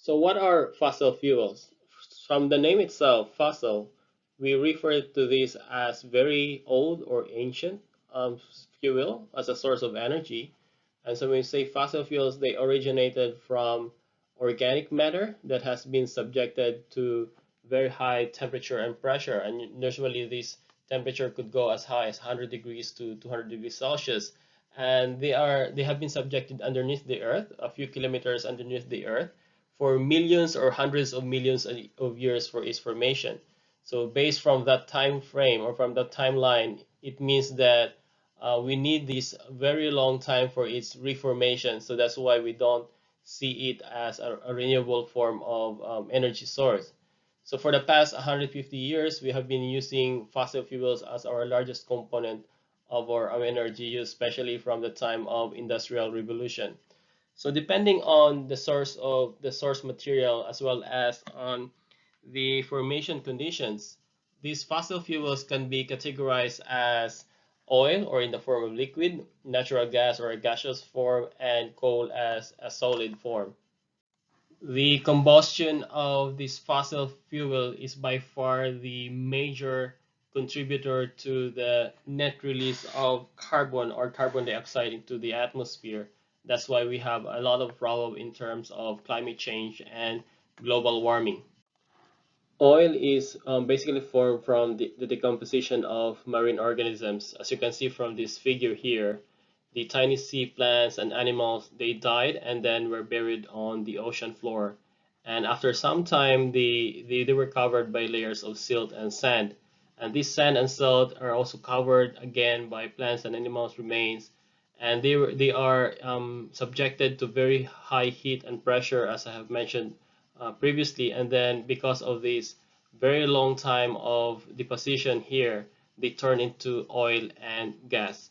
So what are fossil fuels? From the name itself, fossil, we refer to this as very old or ancient fuel as a source of energy. And so when we say fossil fuels, they originated from organic matter that has been subjected to very high temperature and pressure. And usually this temperature could go as high as 100 degrees to 200 degrees Celsius. And they have been subjected underneath the earth, a few kilometers underneath the earth for millions or hundreds of millions of years for its formation. So based from that time frame or from that timeline, it means that we need this very long time for its reformation. So that's why we don't see it as a renewable form of energy source. So for the past 150 years, we have been using fossil fuels as our largest component of our energy use, especially from the time of industrial revolution. So depending on the source material as well as on the formation conditions, these fossil fuels can be categorized as oil or in the form of liquid, natural gas or a gaseous form, and coal as a solid form. The combustion of this fossil fuel is by far the major contributor to the net release of carbon or carbon dioxide into the atmosphere. That's why we have a lot of problem in terms of climate change and global warming. Oil is basically formed from the decomposition of marine organisms. As you can see from this figure here, the tiny sea plants and animals, they died and then were buried on the ocean floor. And after some time, they were covered by layers of silt and sand. And this sand and silt are also covered again by plants and animals remains. And they are subjected to very high heat and pressure, as I have mentioned previously, and then because of this very long time of deposition here, they turn into oil and gas.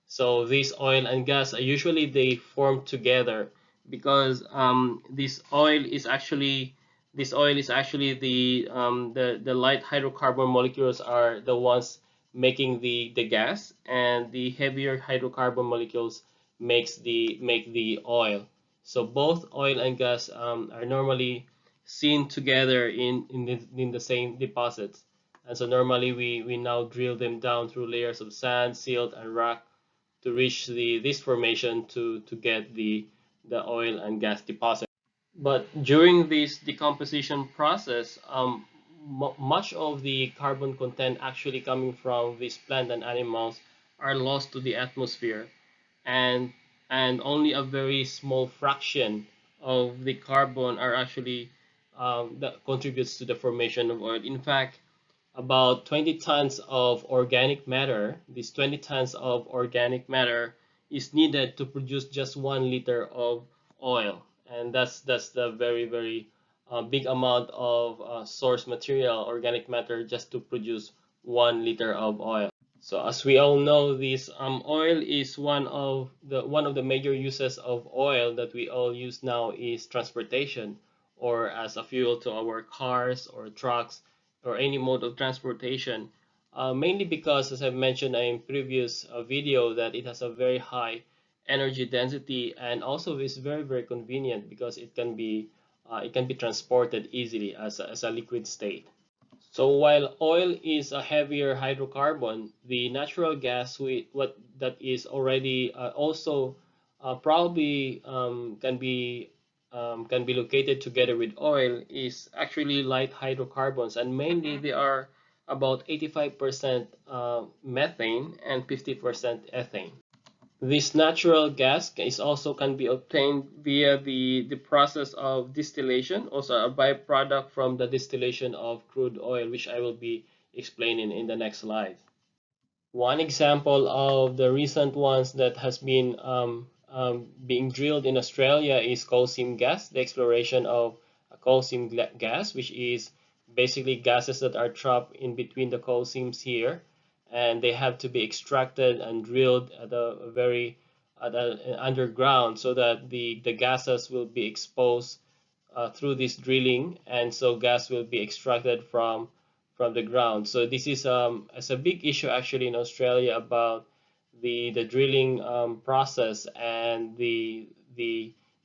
So this oil and gas usually they form together because this oil is actually the light hydrocarbon molecules are the ones making the gas, and the heavier hydrocarbon molecules make the oil. So both oil and gas are normally seen together in the same deposits. And so normally we now drill them down through layers of sand, silt, and rock to reach this formation to get the oil and gas deposit. But during this decomposition process, much of the carbon content actually coming from these plant and animals are lost to the atmosphere, and only a very small fraction of the carbon are actually that contributes to the formation of oil. In fact, about 20 tons of organic matter, these 20 tons of organic matter is needed to produce just 1 liter of oil. And that's the very big amount of source material, organic matter, just to produce 1 liter of oil. So as we all know, this oil is one of the major uses of oil that we all use now is transportation or as a fuel to our cars or trucks or any mode of transportation. Mainly because, as I've mentioned in previous video, that it has a very high energy density and also is very convenient because it can be transported easily as a liquid state. So while oil is a heavier hydrocarbon, the natural gas what that is already also probably can be located together with oil is actually light hydrocarbons, and mainly they are about 85% methane and 50% ethane. This natural gas is also can be obtained via the process of distillation, also a byproduct from the distillation of crude oil, which I will be explaining in the next slide. One example of the recent ones that has been being drilled in Australia is coal seam gas, the exploration of coal seam gas, which is basically gases that are trapped in between the coal seams here, and they have to be extracted and drilled at a very underground so that the gases will be exposed through this drilling, and so gas will be extracted from the ground. So this is it's a big issue actually in Australia about the drilling process and the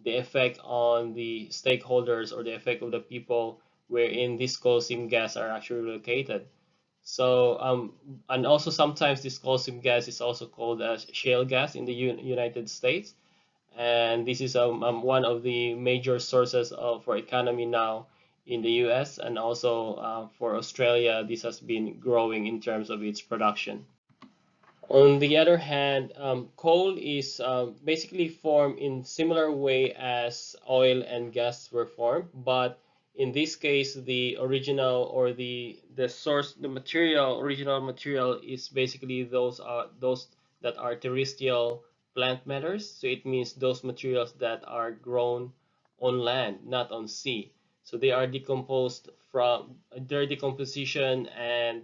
the effect on the stakeholders or the effect of the people wherein this coal seam gas are actually located. So, and also sometimes this coal seam gas is also called as shale gas in the United States, and this is one of the major sources of for economy now in the U.S. and also for Australia. This has been growing in terms of its production. On the other hand, coal is basically formed in similar way as oil and gas were formed, but in this case, the original or the source, the material, original material is basically those that are terrestrial plant matters. So it means those materials that are grown on land, not on sea. So they are decomposed from their decomposition and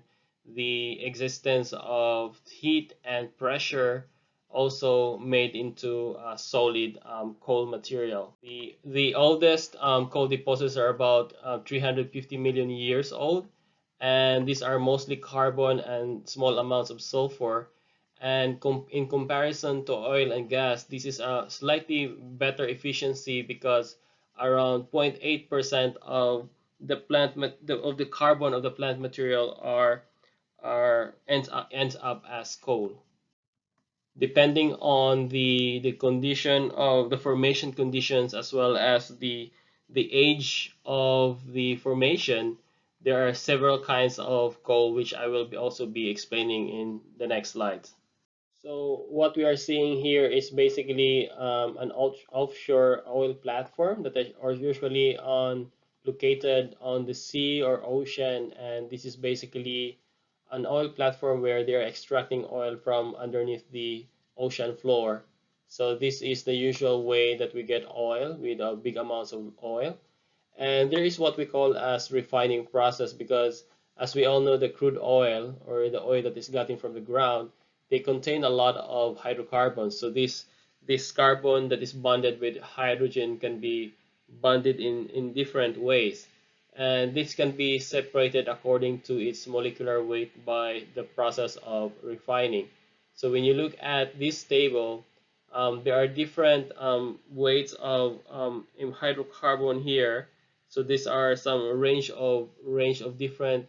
the existence of heat and pressure also made into a solid coal material. The oldest coal deposits are about 350 million years old, and these are mostly carbon and small amounts of sulfur. And in comparison to oil and gas, this is a slightly better efficiency because around 0.8% of the of the carbon of the plant material ends up as coal. Depending on the condition of the formation conditions as well as the age of the formation, there are several kinds of coal which I will also be explaining in the next slides. So what we are seeing here is basically an offshore oil platform that are usually located on the sea or ocean, and this is basically an oil platform where they are extracting oil from underneath the ocean floor. So this is the usual way that we get oil with big amounts of oil. And there is what we call as refining process because as we all know, the crude oil or the oil that is gotten from the ground, they contain a lot of hydrocarbons. So this carbon that is bonded with hydrogen can be bonded in different ways. And this can be separated according to its molecular weight by the process of refining. So when you look at this table, there are different weights of hydrocarbon here. So these are some range of different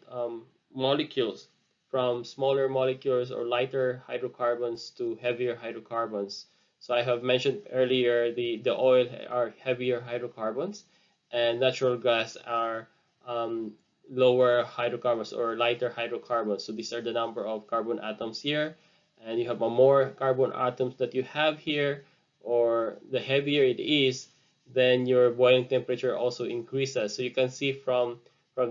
molecules, from smaller molecules or lighter hydrocarbons to heavier hydrocarbons. So I have mentioned earlier the oil are heavier hydrocarbons, and natural gas are um, lower hydrocarbons or lighter hydrocarbons. So these are the number of carbon atoms here, and you have a more carbon atoms that you have here, or the heavier it is, then your boiling temperature also increases. So you can see from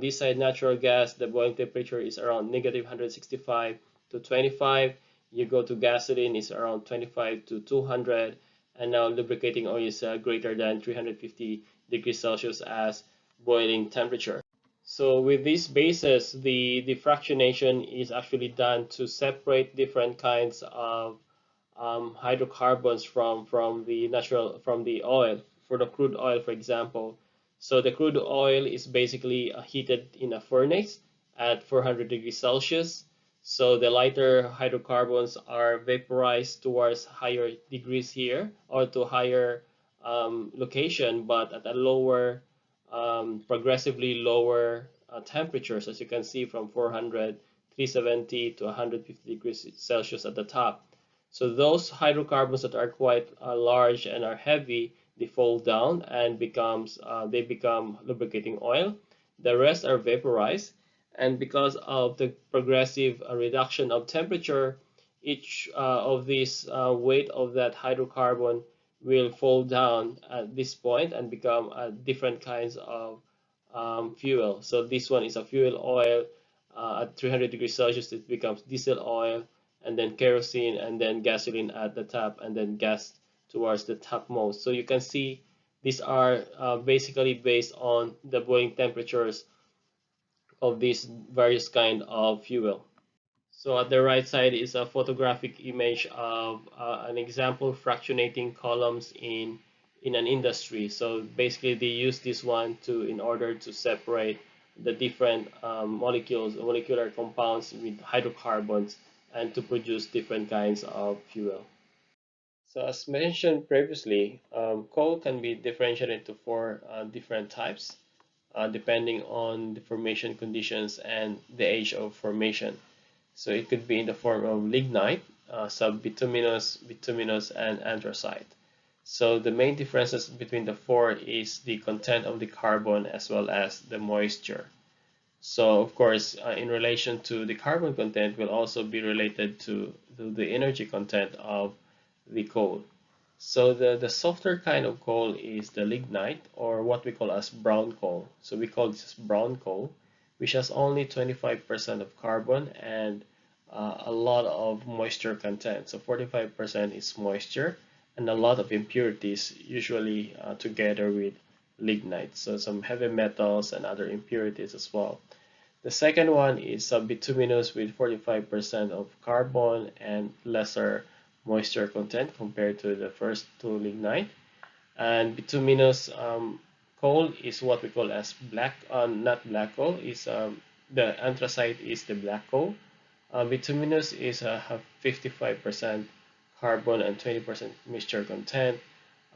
this side, natural gas, the boiling temperature is around negative 165 to 25. You go to gasoline, it's around 25 to 200. And now lubricating oil is greater than 350 degrees Celsius as boiling temperature. So with this basis, the fractionation is actually done to separate different kinds of hydrocarbons from the oil, for the crude oil, for example. So the crude oil is basically heated in a furnace at 400 degrees Celsius. So the lighter hydrocarbons are vaporized towards higher degrees here or to higher location, but at a lower, progressively lower temperatures, as you can see from 400, 370 to 150 degrees Celsius at the top. So those hydrocarbons that are quite large and are heavy, they fall down and they become lubricating oil. The rest are vaporized, and because of the progressive reduction of temperature, each of these weight of that hydrocarbon will fall down at this point and become different kinds of fuel. So this one is a fuel oil. At 300 degrees Celsius, it becomes diesel oil, and then kerosene, and then gasoline at the top, and then gas towards the topmost. So you can see these are basically based on the boiling temperatures of these various kind of fuel. So at the right side is a photographic image of an example fractionating columns in an industry. So basically they use this one to in order to separate the different molecules, molecular compounds with hydrocarbons and to produce different kinds of fuel. So as mentioned previously, coal can be differentiated into four different types, depending on the formation conditions and the age of formation. So it could be in the form of lignite, subbituminous, bituminous, and anthracite. So the main differences between the four is the content of the carbon as well as the moisture. So of course, in relation to the carbon content will also be related to the energy content of the coal. So the softer kind of coal is the lignite, or what we call as brown coal. So we call this brown coal, which has only 25% of carbon and a lot of moisture content. So 45% is moisture and a lot of impurities, usually together with lignite. So some heavy metals and other impurities as well. The second one is bituminous with 45% of carbon and lesser moisture content compared to the first two lignite. And bituminous coal is what we call as black, not black coal, is the anthracite is the black coal. Bituminous is have 55% carbon and 20% moisture content,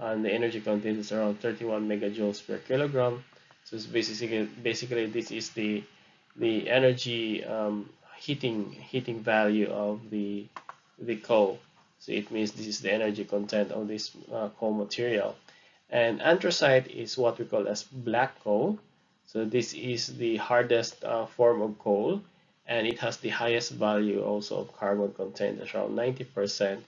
and the energy content is around 31 megajoules per kilogram. So it's basically this is the energy heating value of the coal. So it means this is the energy content of this coal material. And anthracite is what we call as black coal. So this is the hardest form of coal, and it has the highest value also of carbon content. Around 90%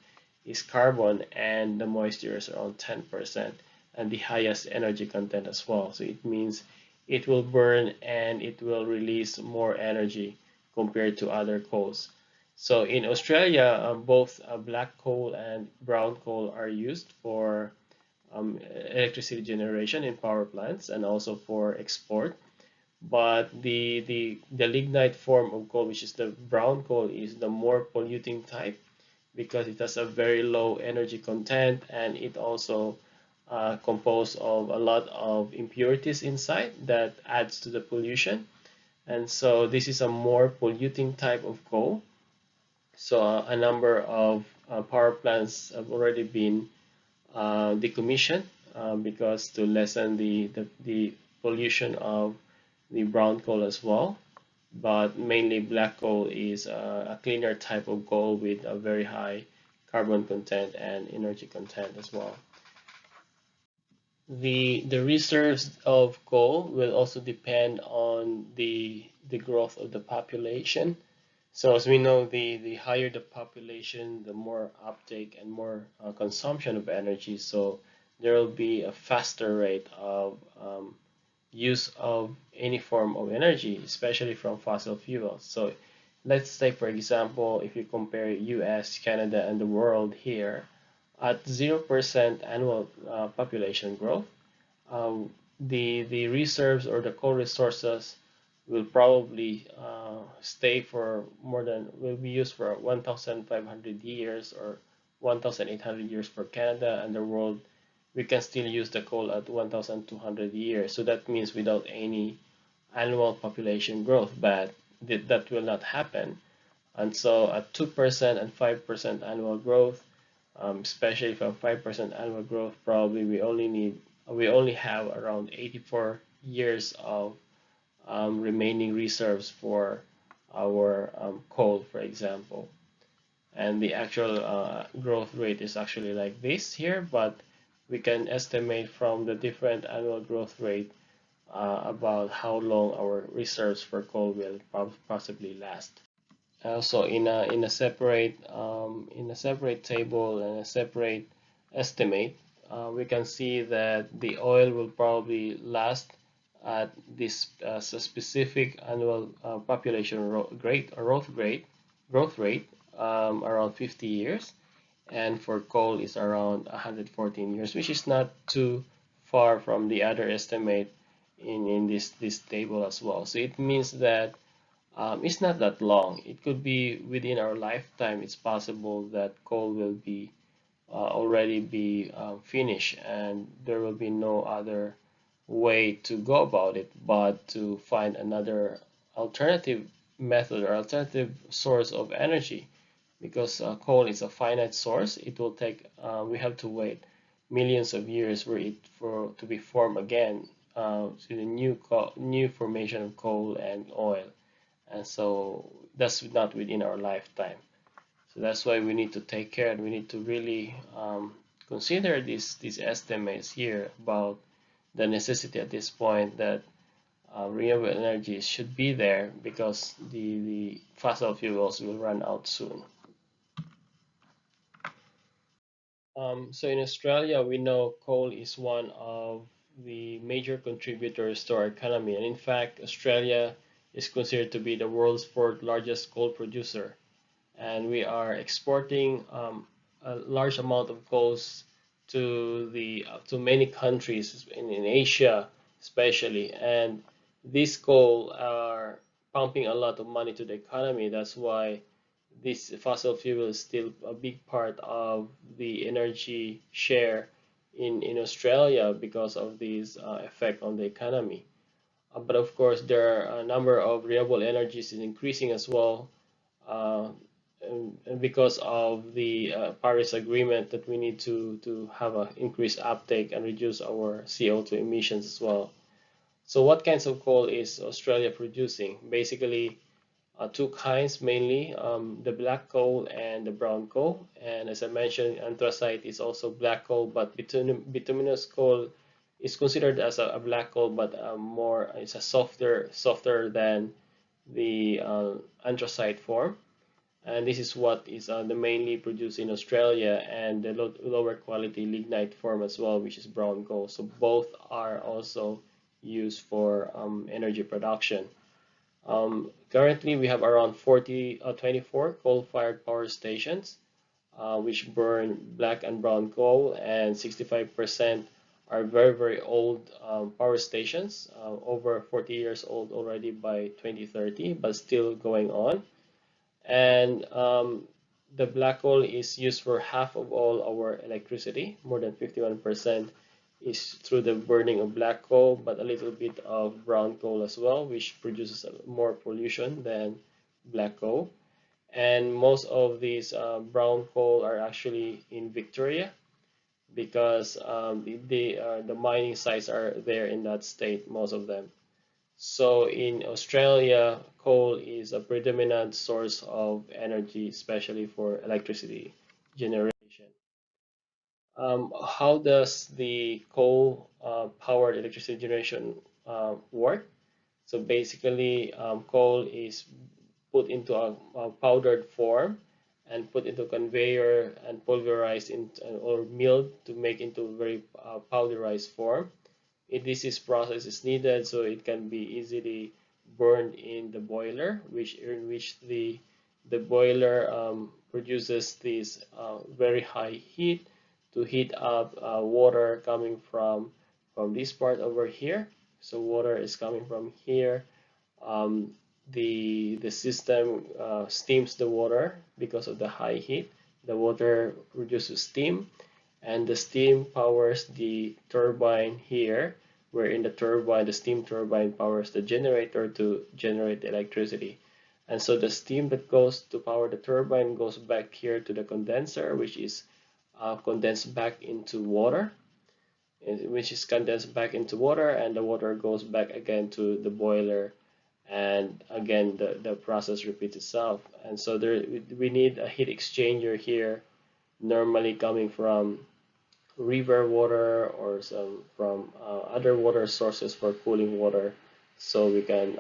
is carbon, and the moisture is around 10%, and the highest energy content as well. So it means it will burn and it will release more energy compared to other coals. So in Australia, both black coal and brown coal are used for electricity generation in power plants and also for export. But the lignite form of coal, which is the brown coal, is the more polluting type because it has a very low energy content and it also composed of a lot of impurities inside that adds to the pollution. And so this is a more polluting type of coal. So a number of power plants have already been decommissioned because to lessen the pollution of the brown coal as well. But mainly black coal is a cleaner type of coal with a very high carbon content and energy content as well. The reserves of coal will also depend on the growth of the population. So as we know, the higher the population, the more uptake and more consumption of energy. So there will be a faster rate of use of any form of energy, especially from fossil fuels. So let's say, for example, if you compare US, Canada, and the world here, at 0% annual population growth, the reserves or the coal resources will probably stay for more than will be used for 1,500 years or 1,800 years for Canada, and the world we can still use the coal at 1,200 years. So that means without any annual population growth, but that will not happen. And so at 2% and 5% annual growth, especially for 5% annual growth, probably we only have around 84 years of remaining reserves for our coal, for example. And the actual growth rate is actually like this here, but we can estimate from the different annual growth rate about how long our reserves for coal will possibly last. Also, in a separate table and a separate estimate, we can see that the oil will probably last at this specific annual population growth rate around 50 years, and for coal is around 114 years, which is not too far from the other estimate in this table as well. So it means that it's not that long. It could be within our lifetime. It's possible that coal will be already be finished, and there will be no other way to go about it but to find another alternative method or alternative source of energy, because coal is a finite source. It will take we have to wait millions of years for it for to be formed again to the new formation of coal and oil, and so that's not within our lifetime. So that's why we need to take care, and we need to really consider these estimates here about the necessity at this point that renewable energy should be there because the fossil fuels will run out soon. So in Australia, we know coal is one of the major contributors to our economy, and in fact, Australia is considered to be the world's fourth largest coal producer, and we are exporting a large amount of coals to many countries in Asia, especially, and these coal are pumping a lot of money to the economy. That's why this fossil fuel is still a big part of the energy share in Australia because of this effect on the economy. But of course, there are a number of renewable energies is increasing as well, uh, and because of the Paris Agreement that we need to have an increased uptake and reduce our CO2 emissions as well. So what kinds of coal is Australia producing? Basically, two kinds mainly, the black coal and the brown coal. And as I mentioned, anthracite is also black coal, but bituminous coal is considered as a black coal, but more it's a softer than the anthracite form. And this is what is the mainly produced in Australia, and the lower quality lignite form as well, which is brown coal. So both are also used for energy production. Currently, we have around 24 coal-fired power stations, which burn black and brown coal, and 65% are very, very old power stations, over 40 years old already by 2030, but still going on. And the black coal is used for half of all our electricity. More than 51% is through the burning of black coal, but a little bit of brown coal as well, which produces more pollution than black coal. And most of these brown coal are actually in Victoria because the mining sites are there in that state, most of them. So in Australia, coal is a predominant source of energy, especially for electricity generation. How does the coal powered electricity generation work? So basically, coal is put into a powdered form and put into conveyor and pulverized in, or milled to make into a very powderized form. This is process is needed so it can be easily burned in the boiler, which in which the boiler produces this very high heat to heat up water coming from this part over here. So water is coming from here. um, the system steams the water because of the high heat. The water reduces steam, and the steam powers the turbine here, where in the turbine, the steam turbine powers the generator to generate the electricity. And so the steam that goes to power the turbine goes back here to the condenser, which is condensed back into water, which is condensed back into water, and the water goes back again to the boiler, and again the process repeats itself. And so we need a heat exchanger here, normally coming from river water or some from other water sources for cooling water, so we can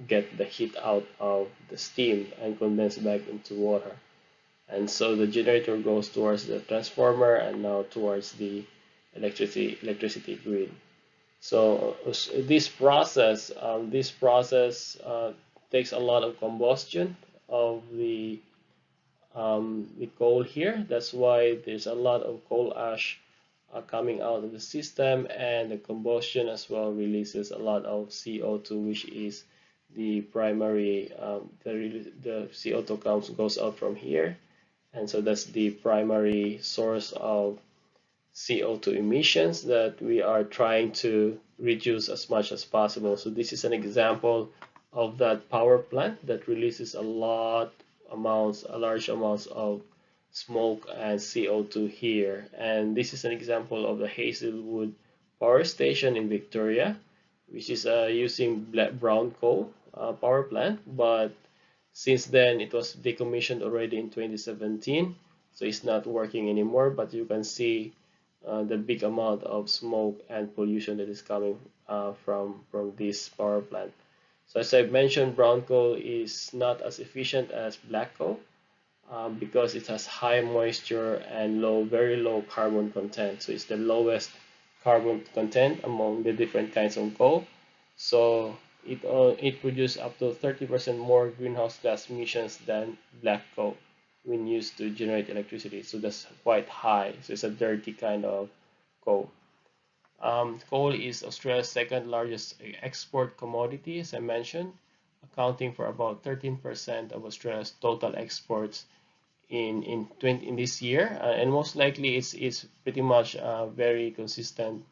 get the heat out of the steam and condense back into water. And so the generator goes towards the transformer and now towards the electricity grid. So this process takes a lot of combustion of the coal here. That's why there's a lot of coal ash coming out of the system, and the combustion as well releases a lot of CO2, which is the primary, the CO2 goes out from here, and so that's the primary source of CO2 emissions that we are trying to reduce as much as possible. So this is an example of that power plant that releases a lot large amounts of smoke and CO2 here. And this is an example of the Hazelwood Power Station in Victoria, which is using brown coal power plant. But since then, it was decommissioned already in 2017, so it's not working anymore. But you can see the big amount of smoke and pollution that is coming from this power plant. So as I mentioned, brown coal is not as efficient as black coal because it has high moisture and very low carbon content. So it's the lowest carbon content among the different kinds of coal. So it produces up to 30% more greenhouse gas emissions than black coal when used to generate electricity. So that's quite high. So it's a dirty kind of coal. Coal is Australia's second largest export commodity, as I mentioned, accounting for about 13% of Australia's total exports in this year, and most likely it's pretty much a very consistent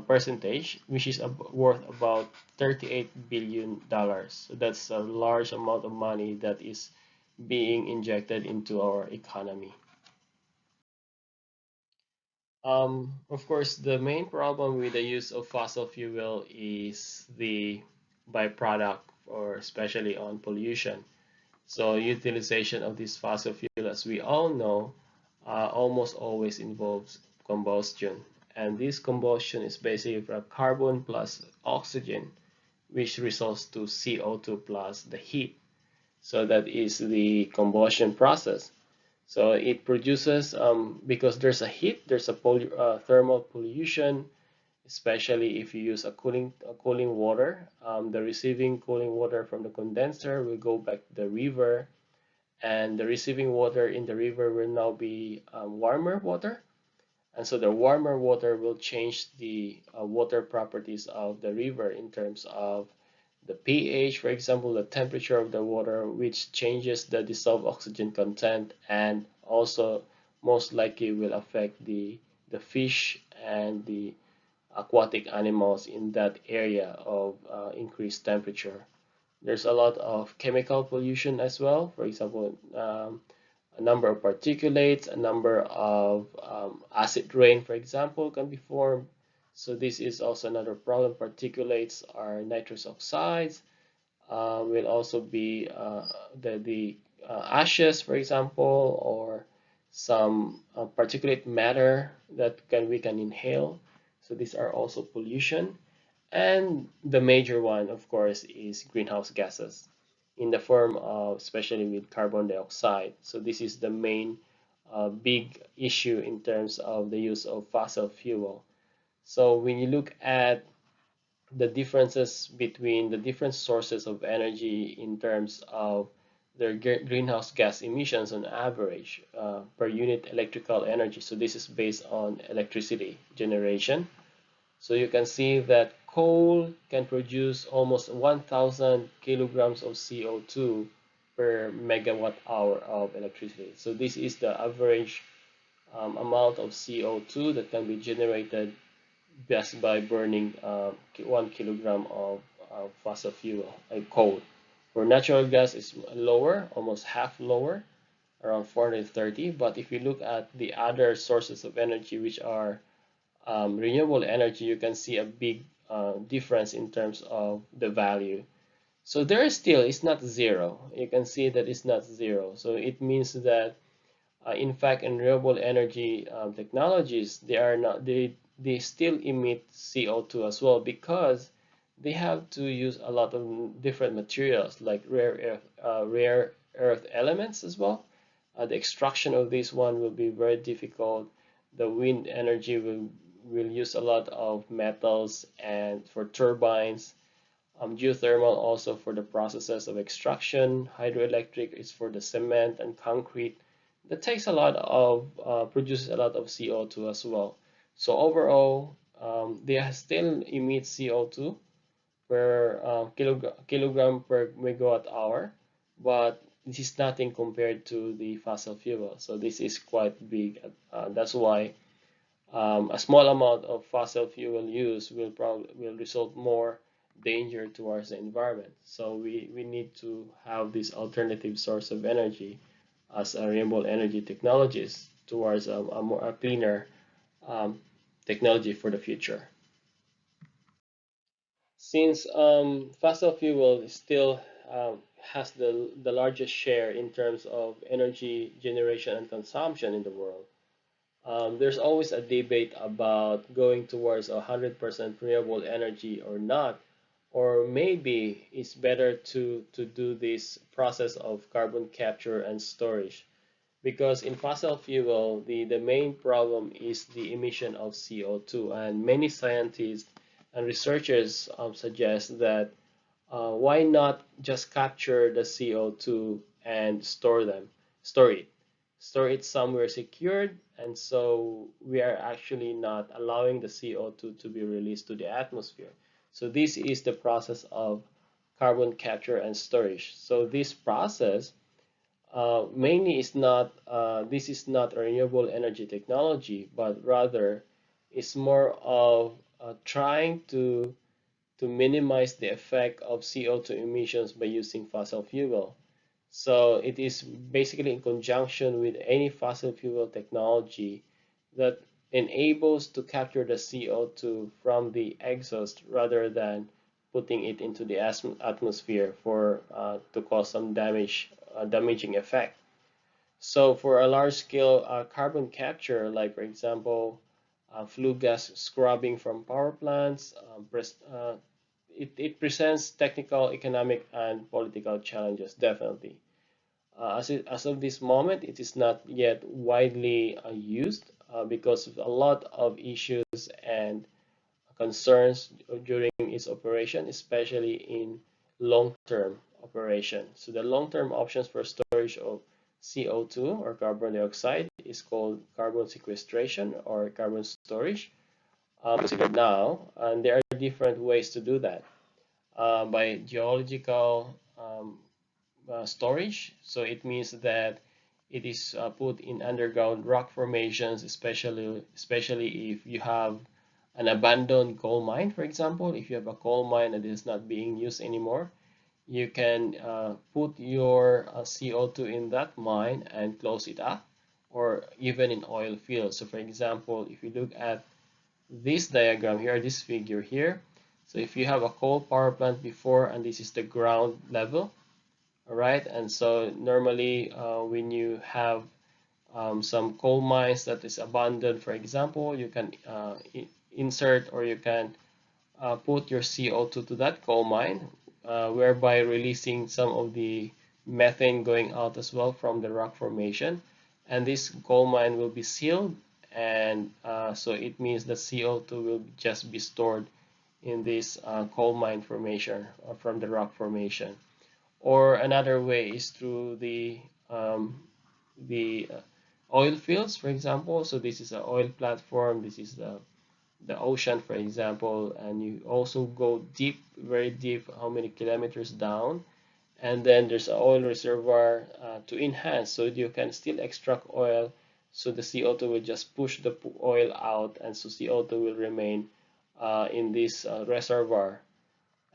percentage, which is worth about $38 billion. So that's a large amount of money that is being injected into our economy. Of course, the main problem with the use of fossil fuel is the byproduct, or especially on pollution. So utilization of this fossil fuel, as we all know, almost always involves combustion. And this combustion is basically from carbon plus oxygen, which results to CO2 plus the heat. So that is the combustion process. So it produces, because there's a heat, there's a thermal pollution, especially if you use a cooling water. The receiving cooling water from the condenser will go back to the river, and the receiving water in the river will now be warmer water. And so the warmer water will change the water properties of the river in terms of the pH, for example, the temperature of the water, which changes the dissolved oxygen content, and also most likely will affect the fish and the aquatic animals in that area of increased temperature. There's a lot of chemical pollution as well. For example, a number of particulates, a number of acid rain, for example, can be formed. So this is also another problem. Particulates are nitrous oxides, will also be the ashes, for example, or some particulate matter that we can inhale. So these are also pollution. And the major one, of course, is greenhouse gases in the form of, especially with carbon dioxide. So this is the main big issue in terms of the use of fossil fuel. So when you look at the differences between the different sources of energy in terms of their greenhouse gas emissions on average per unit electrical energy. So this is based on electricity generation. So you can see that coal can produce almost 1,000 kilograms of CO2 per megawatt hour of electricity. So this is the average amount of CO2 that can be generated just by burning 1 kilogram of fossil fuel, coal. For natural gas, it's lower, almost half lower, around 430. But if you look at the other sources of energy, which are renewable energy, you can see a big difference in terms of the value. So there is still, it's not zero. You can see that it's not zero. So it means that in fact, in renewable energy technologies, they still emit CO2 as well, because they have to use a lot of different materials like rare earth elements as well. The extraction of this one will be very difficult. The wind energy will use a lot of metals and for turbines. Geothermal also for the processes of extraction. Hydroelectric is for the cement and concrete. That takes a lot of produces a lot of CO2 as well. So overall, they still emit CO2 per kilogram per megawatt hour, but this is nothing compared to the fossil fuel. So this is quite big. That's why a small amount of fossil fuel use will result more danger towards the environment. So we need to have this alternative source of energy as a renewable energy technologies towards a cleaner um, technology for the future. Since fossil fuel still has the largest share in terms of energy generation and consumption in the world, there's always a debate about going towards 100% renewable energy or not, or maybe it's better to do this process of carbon capture and storage. Because in fossil fuel, the main problem is the emission of CO2, and many scientists and researchers suggest that why not just capture the CO2 and store it, store it somewhere secured, and so we are actually not allowing the CO2 to be released to the atmosphere. So this is the process of carbon capture and storage. So this process mainly is not this is not a renewable energy technology, but rather it's more of trying to minimize the effect of CO2 emissions by using fossil fuel. So it is basically in conjunction with any fossil fuel technology that enables to capture the CO2 from the exhaust rather than putting it into the atmosphere for to cause some damaging effect. So for a large scale carbon capture, like for example, flue gas scrubbing from power plants, it presents technical, economic, and political challenges, definitely. As of this moment, it is not yet widely used because of a lot of issues and concerns during its operation, especially in long-term operation. So the long-term options for storage of CO2 or carbon dioxide is called carbon sequestration or carbon storage. Considered now, and there are different ways to do that by geological storage. So it means that it is put in underground rock formations, especially if you have an abandoned coal mine, for example. If you have a coal mine that is not being used anymore, you can put your CO2 in that mine and close it up, or even in oil fields. So for example, if you look at this diagram here, this figure here, so if you have a coal power plant before, and this is the ground level, all right, and so normally when you have some coal mines that is abandoned, for example, you can insert or you can put your CO2 to that coal mine, whereby releasing some of the methane going out as well from the rock formation. And this coal mine will be sealed, and so it means the CO2 will just be stored in this coal mine formation or from the rock formation. Or another way is through the oil fields, for example. So this is an oil platform. This is the ocean, for example, and you also go deep, very deep, how many kilometers down, and then there's an oil reservoir to enhance, so you can still extract oil. So the CO2 will just push the oil out, and so CO2 will remain in this reservoir,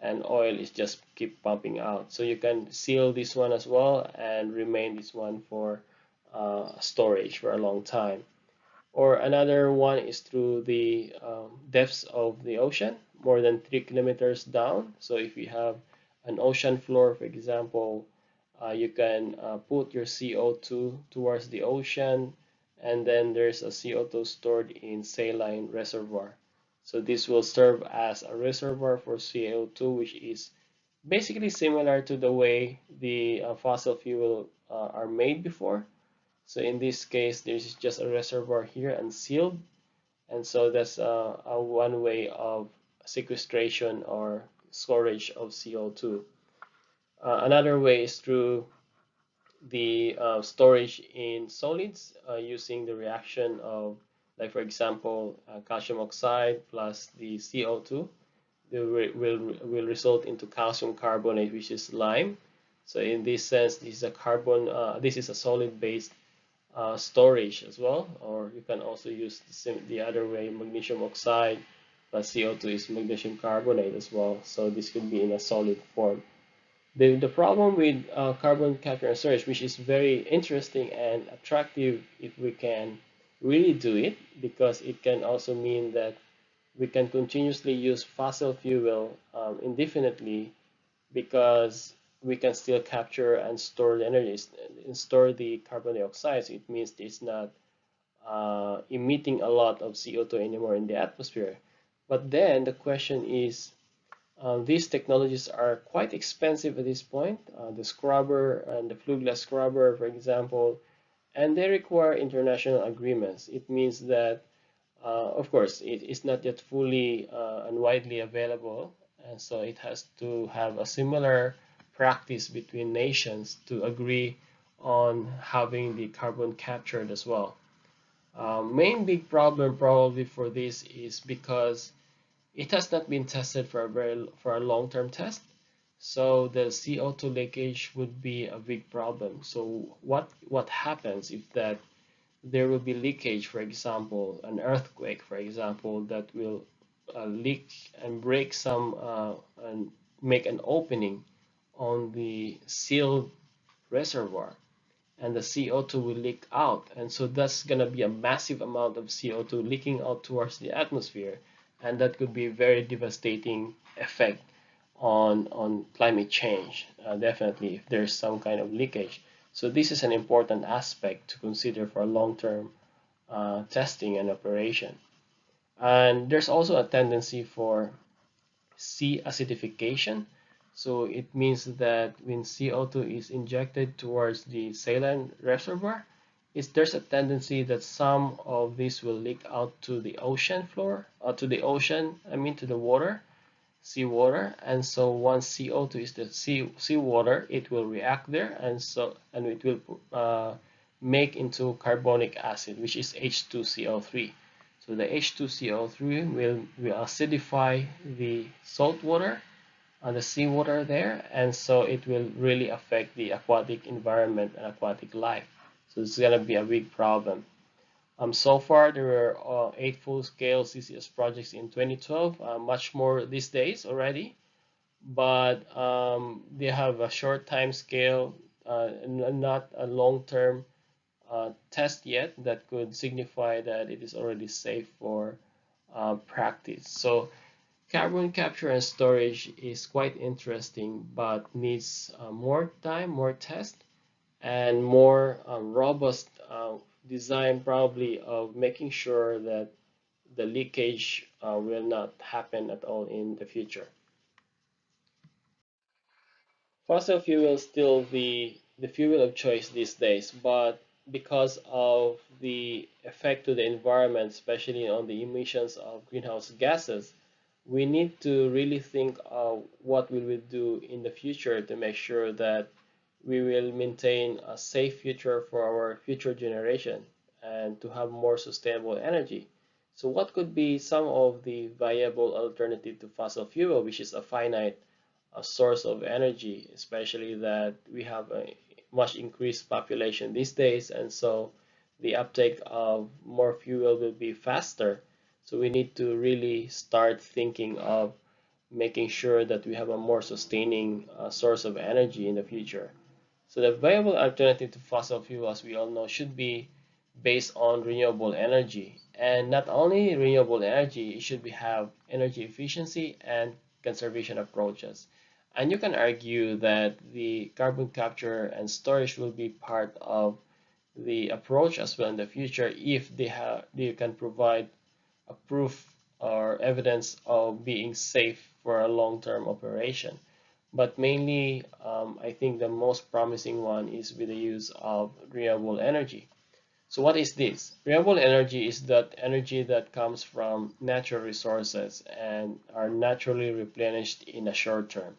and oil is just keep pumping out. So you can seal this one as well and remain this one for storage for a long time. Or another one is through the depths of the ocean, more than 3 kilometers down. So if you have an ocean floor, for example, you can put your CO2 towards the ocean, and then there's a CO2 stored in saline reservoir. So this will serve as a reservoir for CO2, which is basically similar to the way the fossil fuel are made before. So in this case, there's just a reservoir here and sealed, and so that's a one way of sequestration or storage of CO2. Another way is through the storage in solids using the reaction of, like for example, calcium oxide plus the CO2 will result into calcium carbonate, which is lime. So in this sense, this is a this is a solid-based storage as well, or you can also use the other way, magnesium oxide but CO2 is magnesium carbonate as well, so this could be in a solid form. The problem with carbon capture and storage, which is very interesting and attractive if we can really do it, because it can also mean that we can continuously use fossil fuel indefinitely, because we can still capture and store the energy and store the carbon dioxide. So it means it's not emitting a lot of CO2 anymore in the atmosphere. But then the question is, these technologies are quite expensive at this point, the scrubber and the flue gas scrubber, for example, and they require international agreements. It means that, of course, it is not yet fully and widely available, and so it has to have a similar practice between nations to agree on having the carbon captured as well. Main big problem probably for this is because it has not been tested for a long-term test, so the CO2 leakage would be a big problem. So what happens if that there will be leakage, for example, an earthquake, for example, that will leak and break some and make an opening on the sealed reservoir, and the CO2 will leak out. And so that's going to be a massive amount of CO2 leaking out towards the atmosphere. And that could be a very devastating effect on climate change, definitely, if there's some kind of leakage. So this is an important aspect to consider for long-term testing and operation. And there's also a tendency for sea acidification. So it means that when CO2 is injected towards the saline reservoir, there's a tendency that some of this will leak out to the ocean floor, to the ocean, I mean to the water, seawater. And so once CO2 is the seawater, it will react there, and it will make into carbonic acid, which is H2CO3. So the H2CO3 will acidify the salt water and the seawater there, and so it will really affect the aquatic environment and aquatic life. So it's going to be a big problem. So far, there were 8 full-scale CCS projects in 2012, much more these days already, but they have a short time scale, not a long-term test yet that could signify that it is already safe for practice. So carbon capture and storage is quite interesting, but needs more time, more test, and more robust design, probably, of making sure that the leakage will not happen at all in the future. Fossil fuel is still the fuel of choice these days, but because of the effect to the environment, especially on the emissions of greenhouse gases, we need to really think of what we will do in the future to make sure that we will maintain a safe future for our future generation and to have more sustainable energy. So what could be some of the viable alternative to fossil fuel, which is a finite source of energy, especially that we have a much increased population these days, and so the uptake of more fuel will be faster. So we need to really start thinking of making sure that we have a more sustaining source of energy in the future. So the viable alternative to fossil fuel, as we all know, should be based on renewable energy. And not only renewable energy, it should have energy efficiency and conservation approaches. And you can argue that the carbon capture and storage will be part of the approach as well in the future if they can provide a proof or evidence of being safe for a long-term operation. But mainly, I think the most promising one is with the use of renewable energy. So what is this? Renewable energy is that energy that comes from natural resources and are naturally replenished in a short term.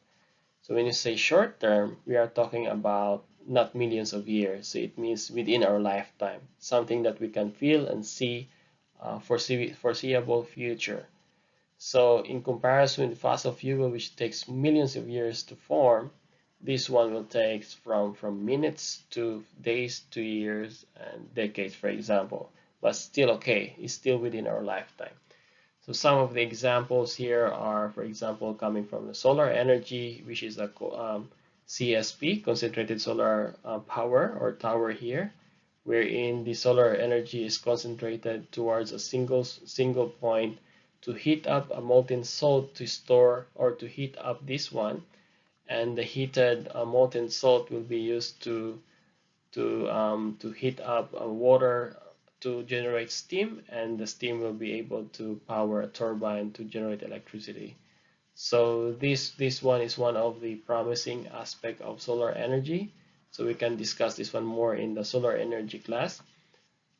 So when you say short term, we are talking about not millions of years. So it means within our lifetime, something that we can feel and see foreseeable future. So in comparison with fossil fuel, which takes millions of years to form, this one will take from minutes to days to years and decades, for example. But still okay, it's still within our lifetime. So some of the examples here are, for example, coming from the solar energy, which is a CSP, concentrated solar power or tower here, wherein the solar energy is concentrated towards a single point to heat up a molten salt to store or to heat up this one, and the heated molten salt will be used to heat up water to generate steam, and the steam will be able to power a turbine to generate electricity. So this one is one of the promising aspect of solar energy. So we can discuss this one more in the solar energy class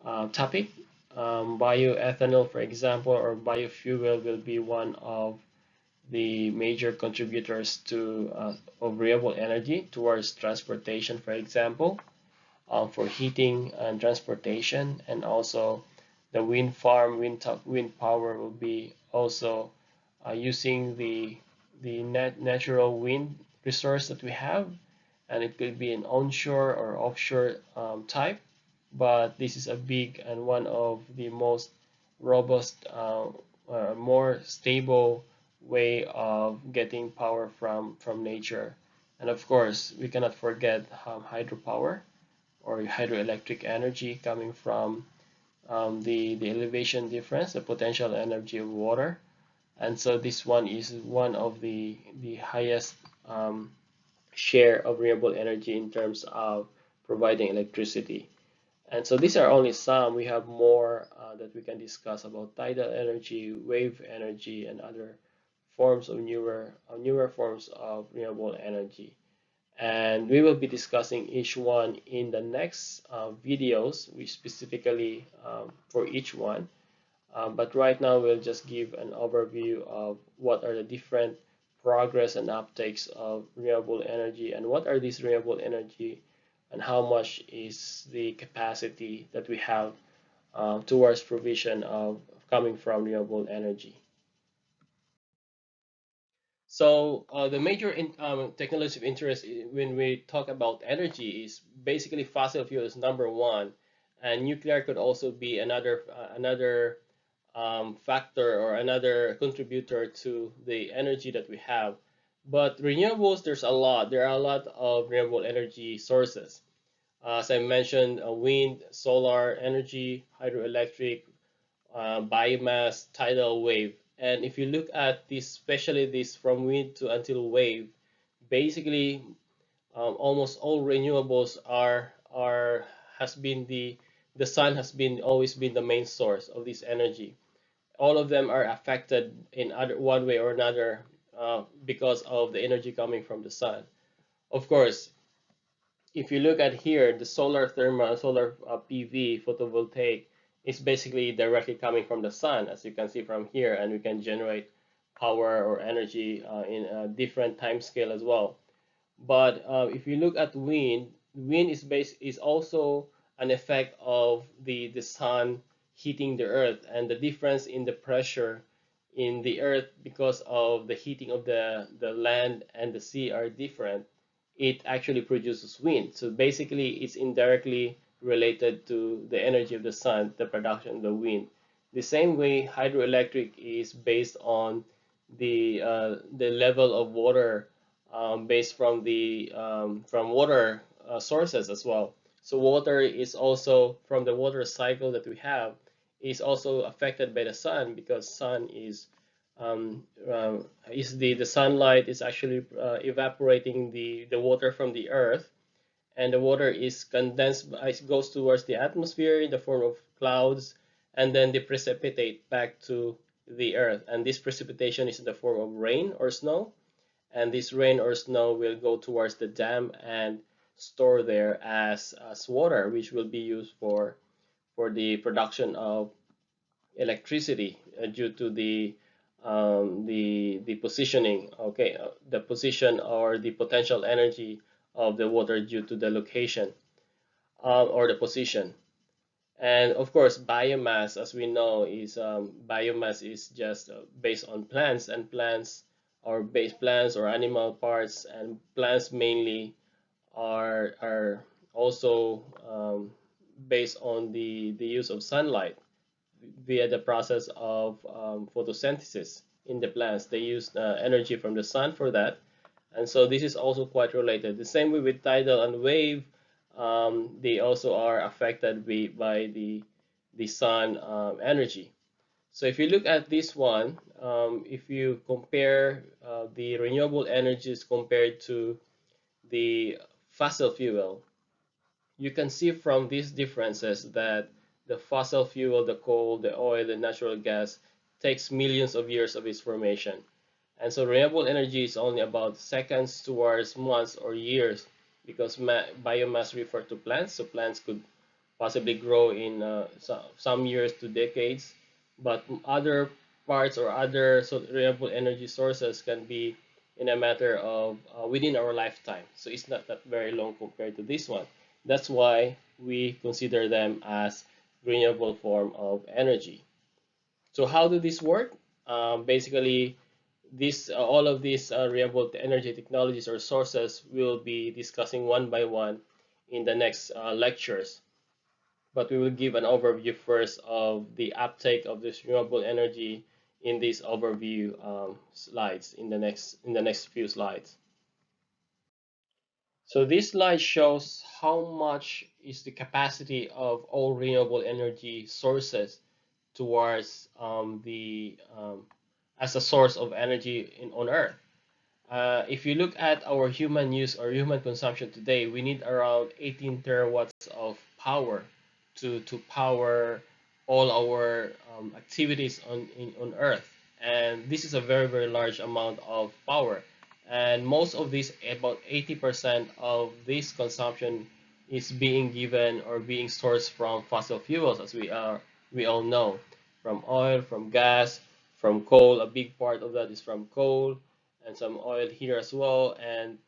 topic. Bioethanol, for example, or biofuel will be one of the major contributors to of renewable energy towards transportation, for example, for heating and transportation, and also the wind farm, wind power will be also using the natural wind resource that we have, and it could be an onshore or offshore type, but this is a big and one of the most robust, more stable way of getting power from nature. And of course, we cannot forget hydropower or hydroelectric energy coming from the elevation difference, the potential energy of water. And so this one is one of the highest share of renewable energy in terms of providing electricity. And so these are only some. We have more that we can discuss about tidal energy, wave energy, and other forms of newer forms of renewable energy. And we will be discussing each one in the next videos, which specifically for each one. But right now, we'll just give an overview of what are the different progress and uptakes of renewable energy, and what are these renewable energy, and how much is the capacity that we have towards provision of coming from renewable energy. So the major technology of interest when we talk about energy is basically fossil fuels, number one, and nuclear could also be another factor or another contributor to the energy that we have. But renewables, there's a lot. There are a lot of renewable energy sources. As I mentioned, wind, solar energy, hydroelectric, biomass, tidal wave. And if you look at this, especially this from wind to until wave, basically almost all renewables are has been the sun has been always been the main source of this energy. All of them are affected in other one way or another because of the energy coming from the sun. Of course, if you look at here, the solar thermal, solar PV, photovoltaic, is basically directly coming from the sun, as you can see from here, and we can generate power or energy in a different time scale as well. But if you look at wind, wind is also an effect of the sun heating the earth, and the difference in the pressure in the earth because of the heating of the land and the sea are different. It actually produces wind. So basically, it's indirectly related to the energy of the sun, the production of the wind. The same way hydroelectric is based on the level of water based from water sources as well. So water is also from the water cycle that we have is also affected by the sun, because sun um, uh, is the sunlight is actually evaporating the water from the earth, and the water is condensed, it goes towards the atmosphere in the form of clouds, and then they precipitate back to the earth, and this precipitation is in the form of rain or snow, and this rain or snow will go towards the dam and store there as water, which will be used for the production of electricity due to the positioning, okay, the position or the potential energy of the water due to the location or the position. And of course, biomass, as we know, is biomass is just based on plants, and plants or base plants or animal parts, and plants mainly are also based on the use of sunlight. via the process of photosynthesis in the plants. They use energy from the sun for that, and so this is also quite related. The same way with tidal and wave, they also are affected by the sun energy. So if you look at this one, if you compare the renewable energies compared to the fossil fuel, you can see from these differences that the fossil fuel, the coal, the oil, the natural gas, takes millions of years of its formation. And so renewable energy is only about seconds towards months or years, because biomass refer to plants, so plants could possibly grow in some years to decades, but other parts or other renewable energy sources can be in a matter of within our lifetime. So it's not that very long compared to this one. That's why we consider them as renewable form of energy. So how do this work? Basically, all of these renewable energy technologies or sources we'll be discussing one by one in the next lectures. But we will give an overview first of the uptake of this renewable energy in these overview slides in the next few slides. So this slide shows how much is the capacity of all renewable energy sources towards the as a source of energy on Earth. If you look at our human use or human consumption today, we need around 18 terawatts of power to power all our activities on Earth. And this is a very, very large amount of power. And most of this, about 80% of this consumption is being given or being sourced from fossil fuels, as we all know, from oil, from gas, from coal. A big part of that is from coal and some oil here as well. And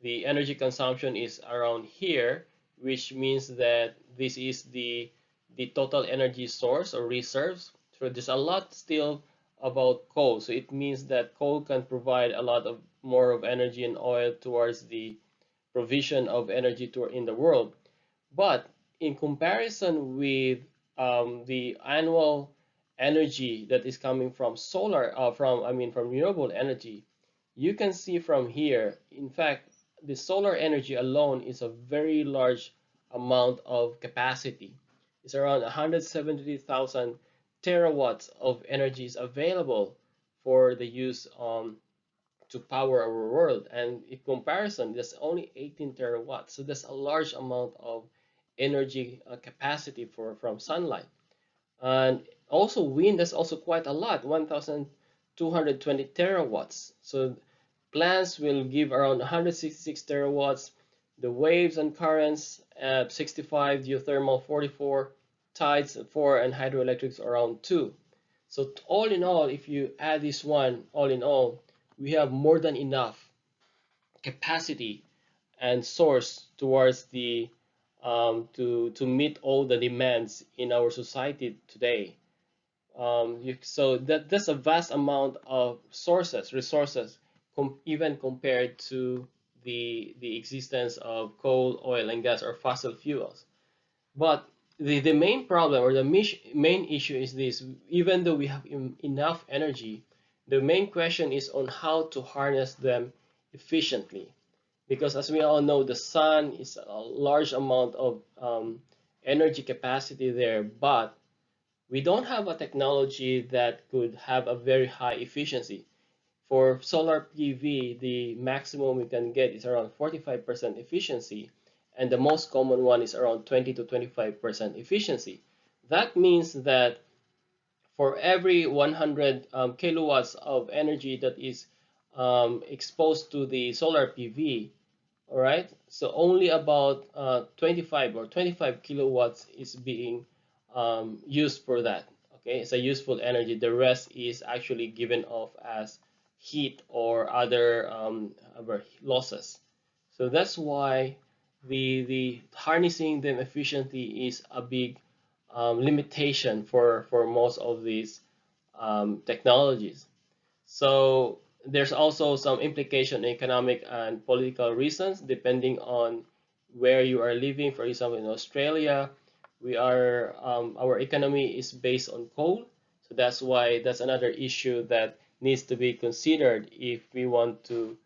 the energy consumption is around here, which means that this is the total energy source or reserves. So there's a lot still about coal. So it means that coal can provide a lot of more of energy and oil towards the provision of energy in the world. But in comparison with the annual energy that is coming from solar, from renewable energy, you can see from here, in fact, the solar energy alone is a very large amount of capacity. It's around 170,000 terawatts of energy is available for the use to power our world. And in comparison, there's only 18 terawatts. So there's a large amount of energy capacity from sunlight. And also wind is also quite a lot, 1,220 terawatts. So plants will give around 166 terawatts. The waves and currents at 65, geothermal 44, tides 4, and hydroelectrics around 2. So all in all, if you add this one, all in all, we have more than enough capacity and source towards the to meet all the demands in our society today. So that's a vast amount of resources, even compared to the existence of coal, oil, and gas or fossil fuels. But the main problem or the main issue is this: even though we have enough energy, the main question is on how to harness them efficiently. Because as we all know, the sun is a large amount of energy capacity there, but we don't have a technology that could have a very high efficiency. For solar PV, the maximum we can get is around 45% efficiency, and the most common one is around 20 to 25% efficiency. That means that for every 100 kilowatts of energy that is exposed to the solar PV, all right, so only about 25 or 25 kilowatts is being used for that. Okay, it's a useful energy. The rest is actually given off as heat or other losses. So that's why the harnessing them efficiently is a big limitation for most of these technologies. So there's also some implication in economic and political reasons depending on where you are living. For example, in Australia, Our economy is based on coal, so that's another issue that needs to be considered if we want to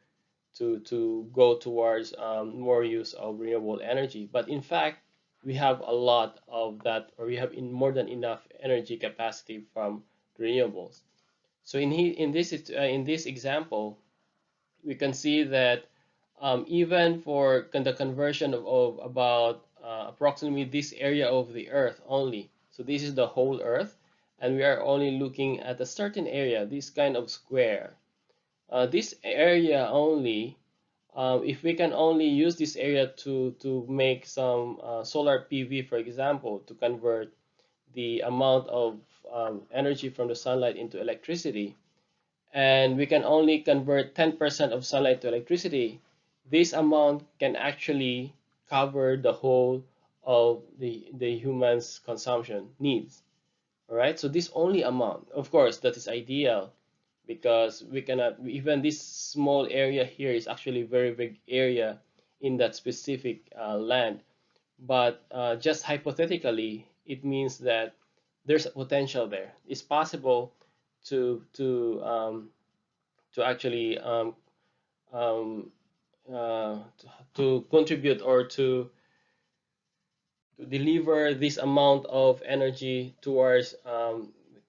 go towards more use of renewable energy. But in fact, we have a lot of that, or we have more than enough energy capacity from renewables. So in this example, we can see that even for the conversion of about approximately this area of the Earth only. So this is the whole Earth, and we are only looking at a certain area, this kind of square. This area only, if we can only use this area to make some solar PV, for example, to convert the amount of energy from the sunlight into electricity, and we can only convert 10% of sunlight to electricity, this amount can actually cover the whole of the human's consumption needs. All right, so this only amount, of course, that is ideal because we cannot, even this small area here is actually a very big area in that specific land. But just hypothetically, it means that there's a potential there. It's possible to to actually um, uh, to contribute or to deliver this amount of energy towards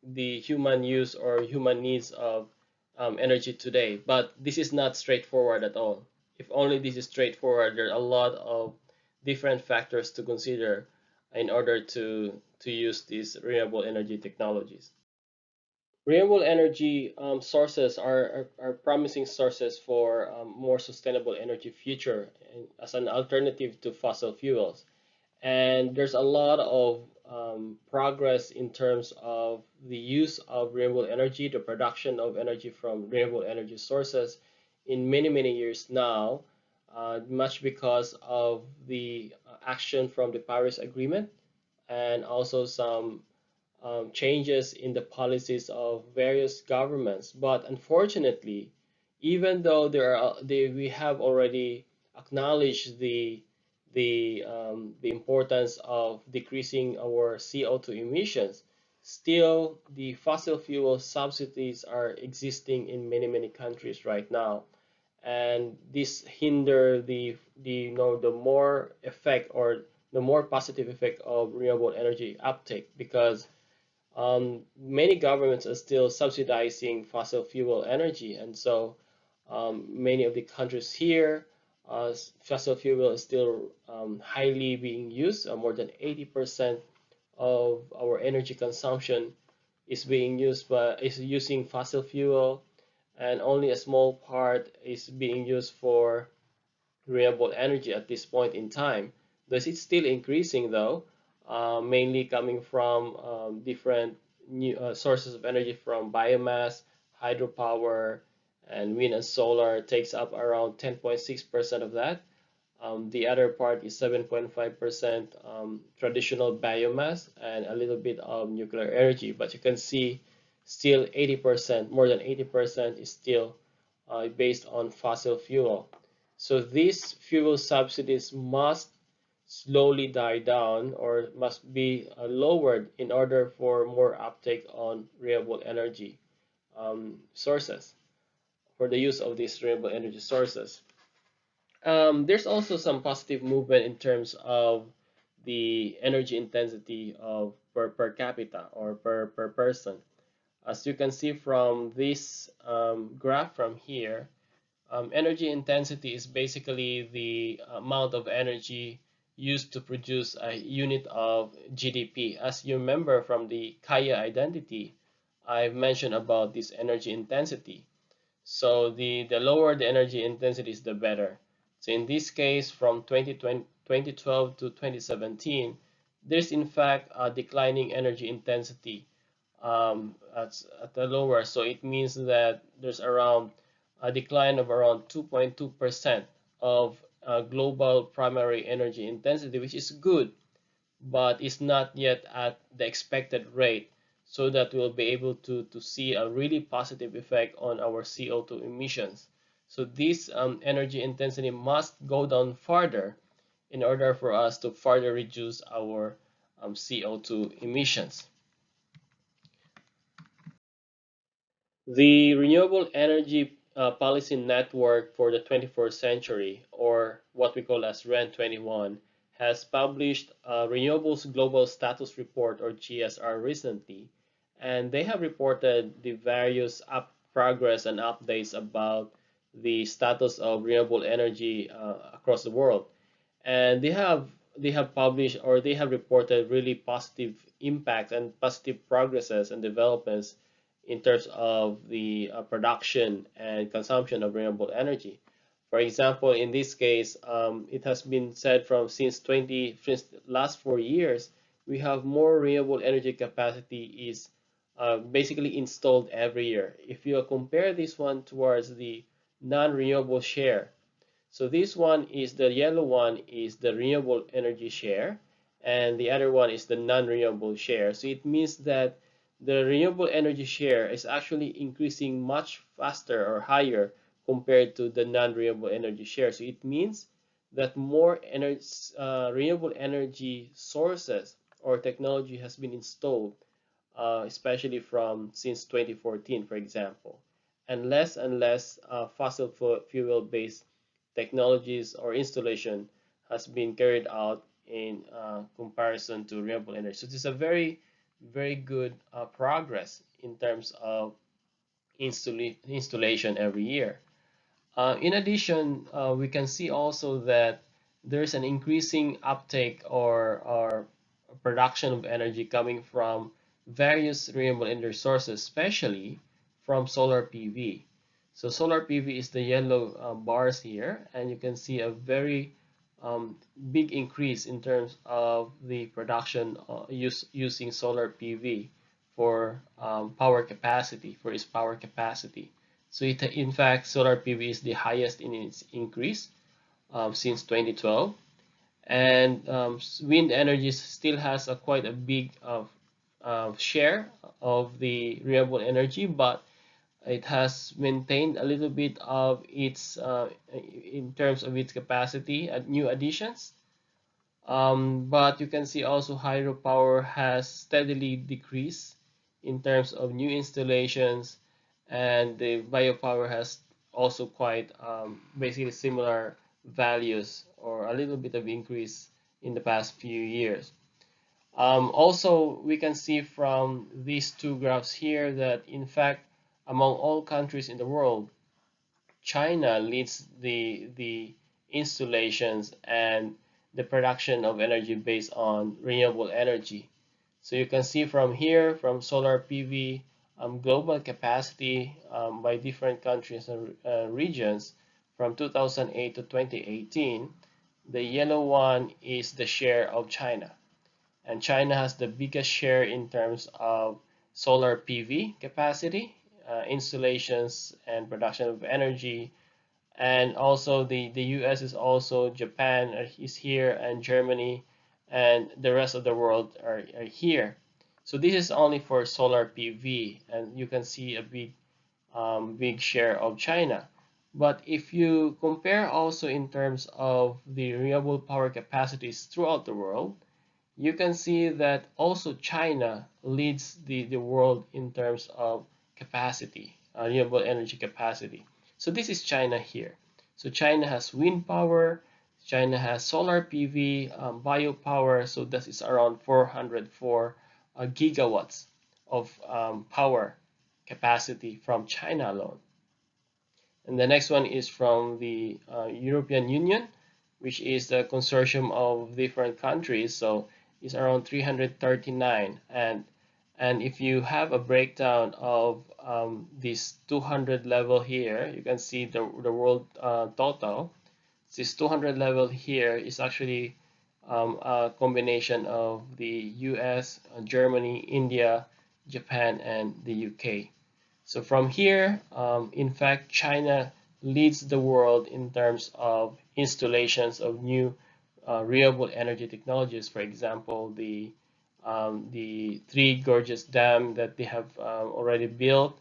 the human use or human needs of energy today. But this is not straightforward at all. If only this is straightforward, there are a lot of different factors to consider in order to use these renewable energy technologies. Renewable energy sources are promising sources for more sustainable energy future as an alternative to fossil fuels. And there's a lot of progress in terms of the use of renewable energy, the production of energy from renewable energy sources in many years now, much because of the action from the Paris Agreement and also some changes in the policies of various governments. But unfortunately, even though we have already acknowledged the importance of decreasing our CO2 emissions, still the fossil fuel subsidies are existing in many countries right now, and this hinder the more effect or the more positive effect of renewable energy uptake because many governments are still subsidizing fossil fuel energy, and so many of the countries here, fossil fuel is still highly being used. More than 80% of our energy consumption is being used by is using fossil fuel, and only a small part is being used for renewable energy at this point in time. Thus, it's still increasing though, mainly coming from different new sources of energy from biomass, hydropower, and wind and solar takes up around 10.6% of that. The other part is 7.5% traditional biomass and a little bit of nuclear energy. But you can see still 80%, more than 80% is still based on fossil fuel. So these fuel subsidies must slowly die down or must be lowered in order for more uptake on renewable energy sources, for the use of these renewable energy sources. There's also some positive movement in terms of the energy intensity of per capita or per person. As you can see from this graph from here, energy intensity is basically the amount of energy used to produce a unit of GDP. As you remember from the Kaya identity, I've mentioned about this energy intensity. So the lower the energy intensity is, the better. So in this case, from 2012 to 2017, there's in fact a declining energy intensity at the lower. So it means that there's around a decline of around 2.2% of global primary energy intensity, which is good, but is not yet at the expected rate, so that we'll be able to see a really positive effect on our CO2 emissions. So this energy intensity must go down further in order for us to further reduce our CO2 emissions. The Renewable Energy Policy Network for the 21st Century, or what we call as REN 21, has published a Renewables Global Status Report, or GSR, recently, and they have reported the various progress and updates about the status of renewable energy across the world. And they have published, or they have reported, really positive impacts and positive progresses and developments in terms of the production and consumption of renewable energy. For example, in this case, it has been said since last 4 years, we have more renewable energy capacity is basically installed every year. If you compare this one towards the non-renewable share, so this one is the yellow one is the renewable energy share, and the other one is the non-renewable share. So it means that the renewable energy share is actually increasing much faster or higher compared to the non-renewable energy share. So it means that more renewable energy sources or technology has been installed, especially from since 2014, for example, and less fossil fuel based technologies or installation has been carried out in comparison to renewable energy. So this is a very, very good progress in terms of installation every year. In addition, we can see also that there's an increasing uptake or production of energy coming from various renewable energy sources, especially from solar PV. So solar PV is the yellow bars here, and you can see a very big increase in terms of the production using solar PV for for its power capacity. So in fact, solar PV is the highest in its increase since 2012, and wind energy still has quite a big share of the renewable energy, but it has maintained a little bit of its in terms of its capacity at new additions. But you can see also hydropower has steadily decreased in terms of new installations, and the biopower has also quite basically similar values or a little bit of increase in the past few years. Also, we can see from these two graphs here that in fact, among all countries in the world, China leads the installations and the production of energy based on renewable energy. So you can see from here, from solar PV, global capacity by different countries and regions from 2008 to 2018. The yellow one is the share of China. And China has the biggest share in terms of solar PV capacity, installations, and production of energy. And also the US is also, Japan is here, and Germany, and the rest of the world are here. So this is only for solar PV, and you can see a big share of China. But if you compare also in terms of the renewable power capacities throughout the world, you can see that also China leads the world in terms of capacity, renewable energy capacity. So this is China here. So China has wind power, China has solar PV, biopower, so that is around 404 gigawatts of power capacity from China alone. And the next one is from the European Union, which is the consortium of different countries. So it's around 339. And if you have a breakdown of this 200 level here, you can see the world total. This 200 level here is actually a combination of the US, Germany, India, Japan, and the UK. So from here, in fact, China leads the world in terms of installations of new renewable energy technologies. For example, the Three Gorges Dam that they have already built,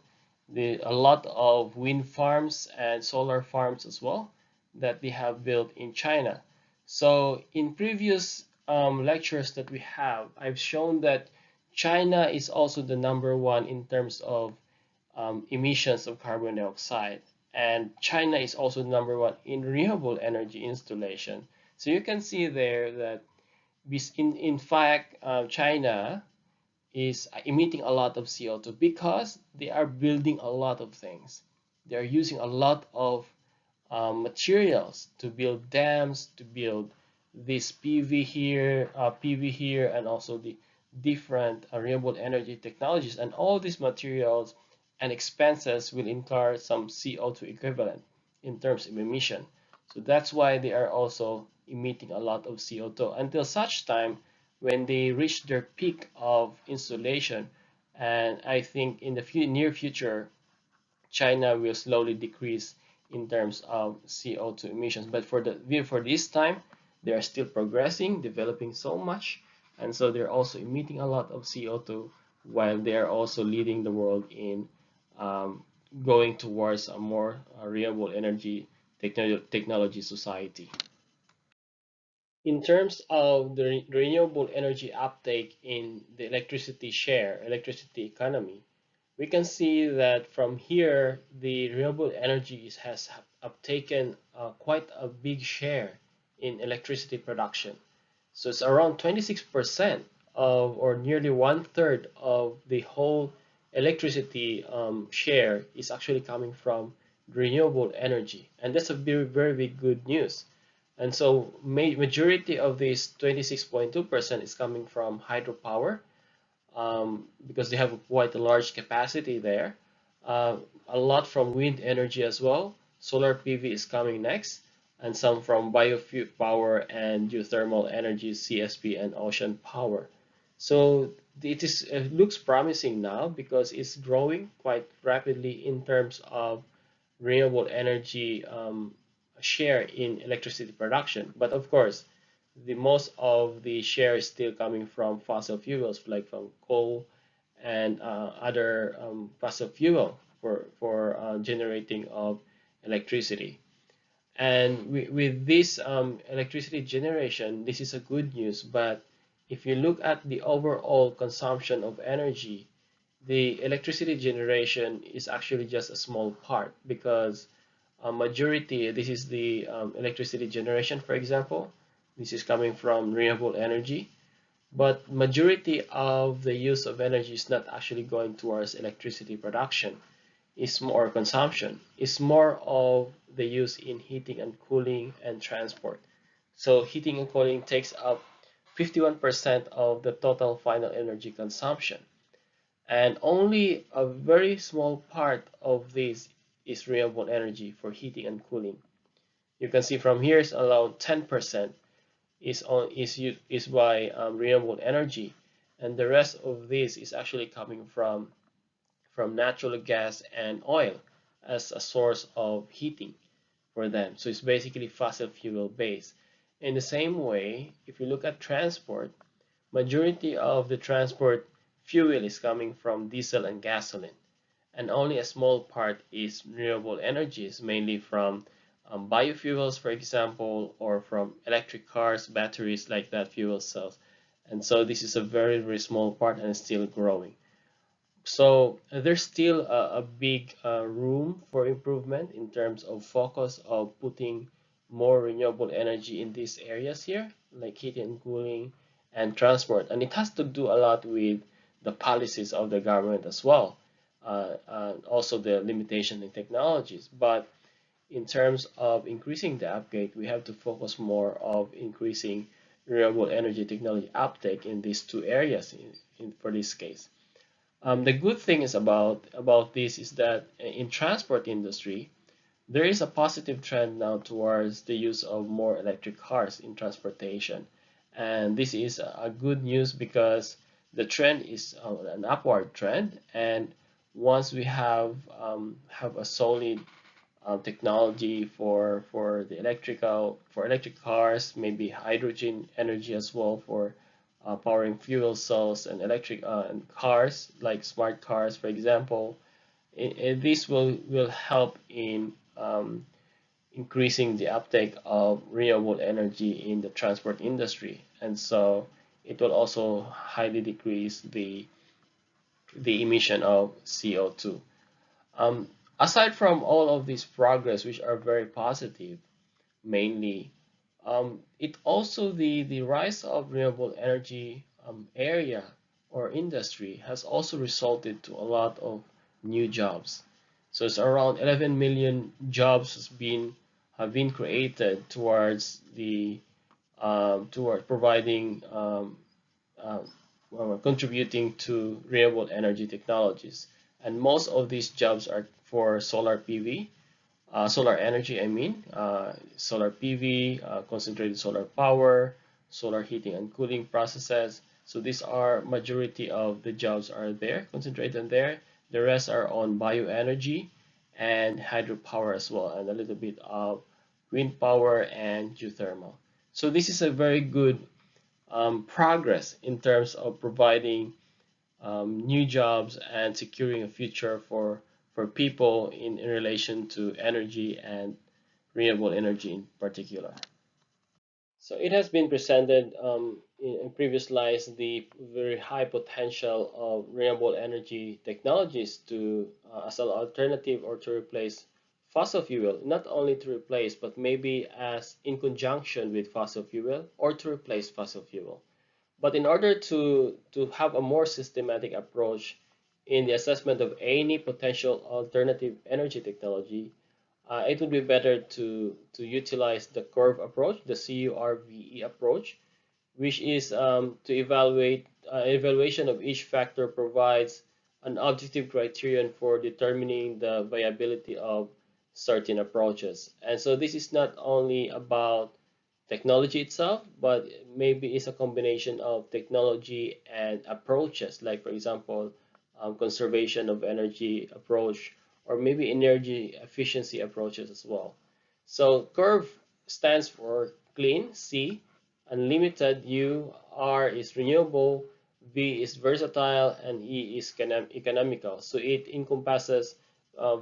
a lot of wind farms and solar farms as well that they have built in China. So in previous lectures that we have, I've shown that China is also the number one in terms of emissions of carbon dioxide. And China is also number one in renewable energy installation. So you can see there that in fact, China is emitting a lot of CO2 because they are building a lot of things. They are using a lot of materials to build dams, to build this PV here, and also the different renewable energy technologies. And all these materials and expenses will incur some CO2 equivalent in terms of emission. So that's why they are also emitting a lot of CO2 until such time when they reach their peak of installation. And I think in the near future, China will slowly decrease in terms of CO2 emissions. But for this time, they are still progressing, developing so much, and so they're also emitting a lot of CO2 while they are also leading the world in um, going towards a more renewable energy technology society. In terms of the renewable energy uptake in the electricity economy, we can see that from here, the renewable energies has uptaken quite a big share in electricity production. So it's around 26% of, or nearly one third of the whole electricity share is actually coming from renewable energy. And that's a very, very big good news. And so majority of this 26.2% is coming from hydropower, because they have quite a large capacity there. A lot from wind energy as well. Solar PV is coming next, and some from biofuel power and geothermal energy, CSP, and ocean power. So it looks promising now because it's growing quite rapidly in terms of renewable energy share in electricity production. But of course, the most of the share is still coming from fossil fuels, like from coal and other fossil fuel for generating of electricity. And with this electricity generation, this is a good news. But if you look at the overall consumption of energy, the electricity generation is actually just a small part because a majority, this is the electricity generation, for example, this is coming from renewable energy, but majority of the use of energy is not actually going towards electricity production. It's more consumption. It's more of the use in heating and cooling and transport. So heating and cooling takes up 51% of the total final energy consumption. And only a very small part of this is renewable energy for heating and cooling. You can see from here is around 10% is by renewable energy, and the rest of this is actually coming from natural gas and oil as a source of heating for them. So it's basically fossil fuel based. In the same way, if you look at transport, majority of the transport fuel is coming from diesel and gasoline, and only a small part is renewable energies, mainly from biofuels, for example, or from electric cars, batteries like that, fuel cells. And so this is a very, very small part and still growing. So there's still a big room for improvement in terms of focus of putting more renewable energy in these areas here, like heating and cooling and transport. And it has to do a lot with the policies of the government as well, and also the limitation in technologies. But in terms of increasing the uptake, we have to focus more of increasing renewable energy technology uptake in these two areas for this case. The good thing is about this is that in transport industry, there is a positive trend now towards the use of more electric cars in transportation, and this is a good news because the trend is an upward trend. And once we have a solid technology for electric cars, maybe hydrogen energy as well for powering fuel cells and electric and cars like smart cars, for example. This will help in increasing the uptake of renewable energy in the transport industry. and so it will also highly decrease the emission of CO2. Um, Aside from all of these progress, which are very positive, mainly, it also the rise of renewable energy area or industry has also resulted to a lot of new jobs. So it's around 11 million jobs have been created towards the toward providing contributing to renewable energy technologies. And most of these jobs are for solar PV, solar energy, solar PV, concentrated solar power, solar heating and cooling processes. So these are majority of the jobs are there, concentrated there. The rest are on bioenergy and hydropower as well, and a little bit of wind power and geothermal. So this is a very good progress in terms of providing new jobs and securing a future for people in relation to energy and renewable energy in particular. So it has been presented in previous slides the very high potential of renewable energy technologies to as an alternative or to replace fossil fuel, not only to replace but maybe as in conjunction with fossil fuel or to replace fossil fuel. But in order to have a more systematic approach in the assessment of any potential alternative energy technology, it would be better to utilize the curve approach, the CURVE approach, which is to evaluate evaluation of each factor provides an objective criterion for determining the viability of certain approaches. And so this is not only about technology itself, but maybe it's a combination of technology and approaches, like for example, conservation of energy approach, or maybe energy efficiency approaches as well. So curve stands for clean, C, unlimited, U, R is renewable, V is versatile, and E is economical. So it encompasses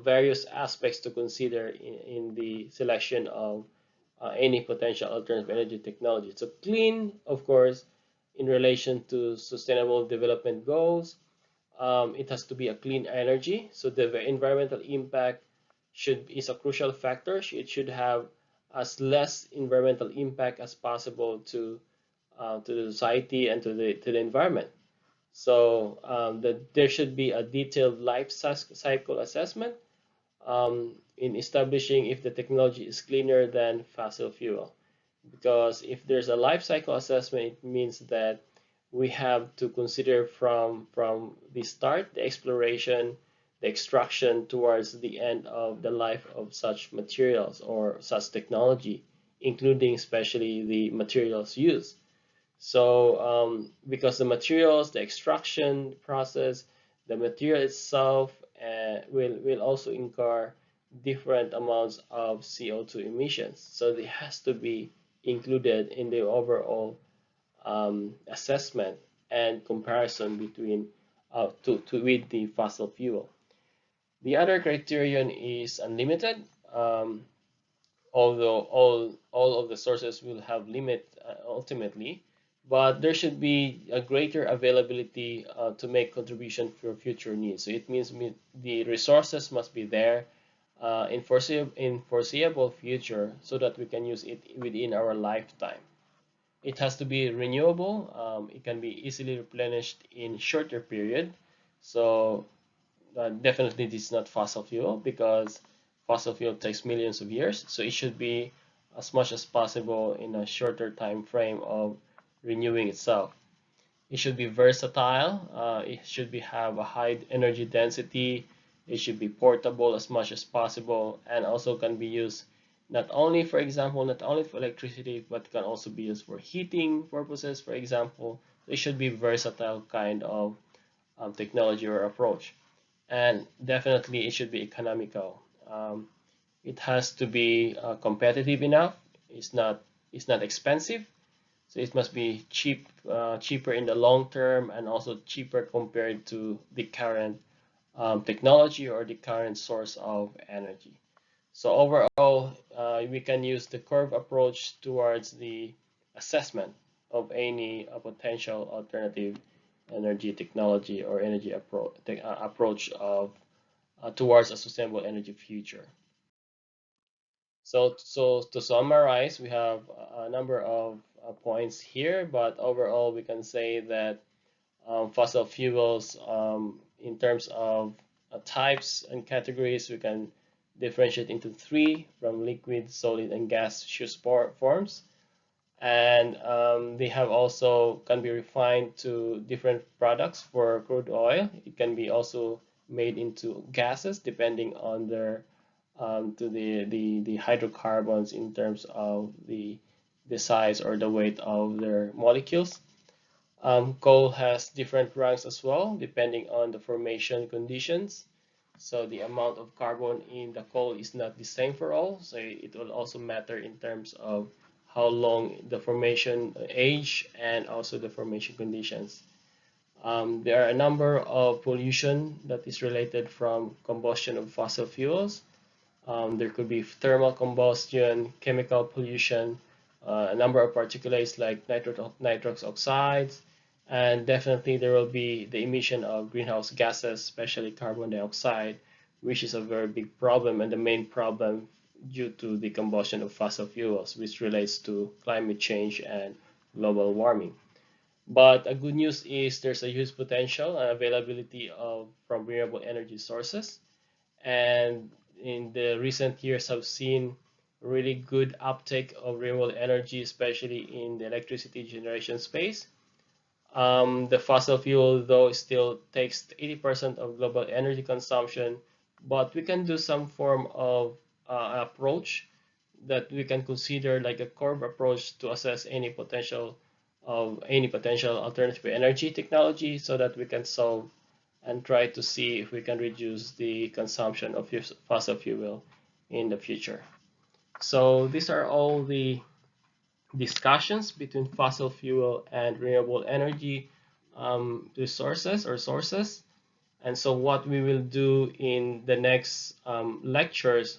various aspects to consider in the selection of any potential alternative energy technology. So clean, of course, in relation to sustainable development goals, it has to be a clean energy. So the environmental impact is a crucial factor. It should have as less environmental impact as possible to the society and to the environment. So there should be a detailed life cycle assessment in establishing if the technology is cleaner than fossil fuel. Because if there's a life cycle assessment, it means that we have to consider from the start, the exploration, the extraction towards the end of the life of such materials or such technology, including especially the materials used. So because the materials, the extraction process, the material itself will also incur different amounts of CO2 emissions. So it has to be included in the overall assessment and comparison between with the fossil fuel. The other criterion is unlimited. Although all of the sources will have limit ultimately, but there should be a greater availability to make contribution for future needs. So it means the resources must be there in foreseeable future so that we can use it within our lifetime. It has to be renewable. It can be easily replenished in shorter period. So definitely this is not fossil fuel because fossil fuel takes millions of years. So it should be as much as possible in a shorter time frame of renewing itself. It should be versatile. It should have a high energy density. It should be portable as much as possible and also can be used not only, for example, not only for electricity, but can also be used for heating purposes, for example. It should be versatile kind of technology or approach. And definitely it should be economical. It has to be competitive enough. It's not expensive, so it must be cheaper in the long term, and also cheaper compared to the current technology or the current source of energy. So overall, we can use the curve approach towards the assessment of any potential alternative energy technology or energy approach of towards a sustainable energy future. So to summarize, we have a number of points here, but overall we can say that fossil fuels, in terms of types and categories, we can differentiate into three: from liquid, solid, and gaseous forms. And they have also can be refined to different products. For crude oil, it can be also made into gases depending on their to the hydrocarbons in terms of the size or the weight of their molecules. Coal has different ranks as well, depending on the formation conditions. So the amount of carbon in the coal is not the same for all. So it will also matter in terms of how long the formation age and also the formation conditions. There are a number of pollution that is related from combustion of fossil fuels. There could be thermal combustion, chemical pollution, a number of particulates like nitrous oxides, and definitely there will be the emission of greenhouse gases, especially carbon dioxide, which is a very big problem and the main problem due to the combustion of fossil fuels, which relates to climate change and global warming. But a good news is there's a huge potential and availability of from renewable energy sources, and in the recent years have seen really good uptake of renewable energy, especially in the electricity generation space. The fossil fuel, though, still takes 80% of global energy consumption, but we can do some form of approach that we can consider like a curve approach to assess any potential alternative energy technology so that we can solve and try to see if we can reduce the consumption of fossil fuel in the future. So these are all the discussions between fossil fuel and renewable energy resources or sources. And so what we will do in the next lectures,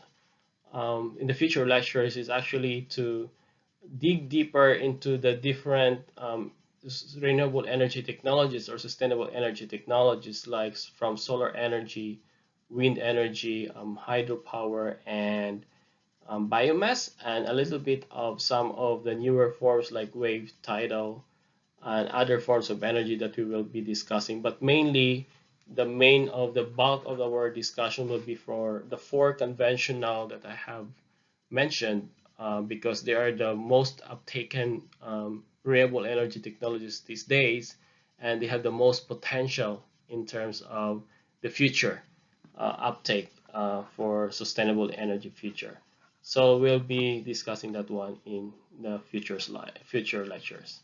in the future lectures, is actually to dig deeper into the different renewable energy technologies or sustainable energy technologies, like from solar energy, wind energy, hydropower, and biomass, and a little bit of some of the newer forms like wave, tidal, and other forms of energy that we will be discussing. But mainly, the bulk of our discussion will be for the four conventional that I have mentioned, because they are the most uptaken renewable energy technologies these days, and they have the most potential in terms of the future uptake for sustainable energy future. So we'll be discussing that one in the future lectures.